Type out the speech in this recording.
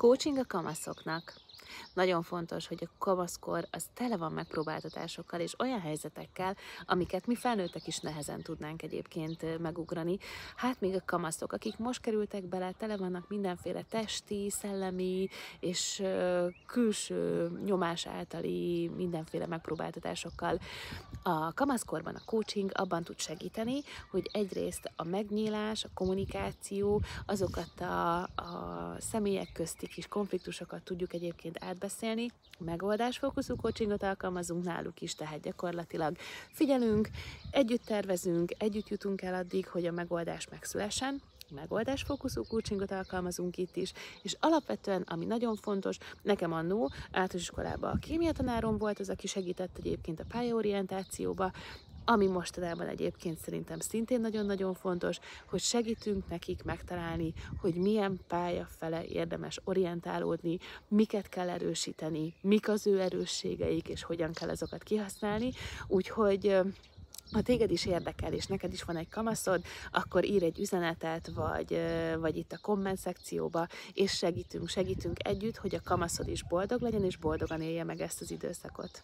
Coaching a kamaszoknak. Nagyon fontos, hogy a kamaszkor az tele van megpróbáltatásokkal és olyan helyzetekkel, amiket mi felnőttek is nehezen tudnánk egyébként megugrani. Hát még a kamaszok, akik most kerültek bele, tele vannak mindenféle testi, szellemi és külső nyomás általi mindenféle megpróbáltatásokkal. A kamaszkorban a coaching abban tud segíteni, hogy egyrészt a megnyílás, a kommunikáció, azokat a személyek közti kis konfliktusokat tudjuk egyébként átbeszélni. Megoldásfókuszú coachingot alkalmazunk náluk is, tehát gyakorlatilag figyelünk, együtt tervezünk, együtt jutunk el addig, hogy a megoldás megszülessen. Megoldásfókuszú coachingot alkalmazunk itt is, és alapvetően, ami nagyon fontos, nekem annó általános iskolában a kémia tanárom volt az, aki segített egyébként a pályaorientációba, ami mostanában egyébként szerintem szintén nagyon-nagyon fontos, hogy segítünk nekik megtalálni, hogy milyen pálya fele érdemes orientálódni, miket kell erősíteni, mik az ő erősségeik, és hogyan kell azokat kihasználni. Úgyhogy ha téged is érdekel, és neked is van egy kamaszod, akkor ír egy üzenetet, vagy itt a komment szekcióba, és segítünk együtt, hogy a kamaszod is boldog legyen, és boldogan élje meg ezt az időszakot.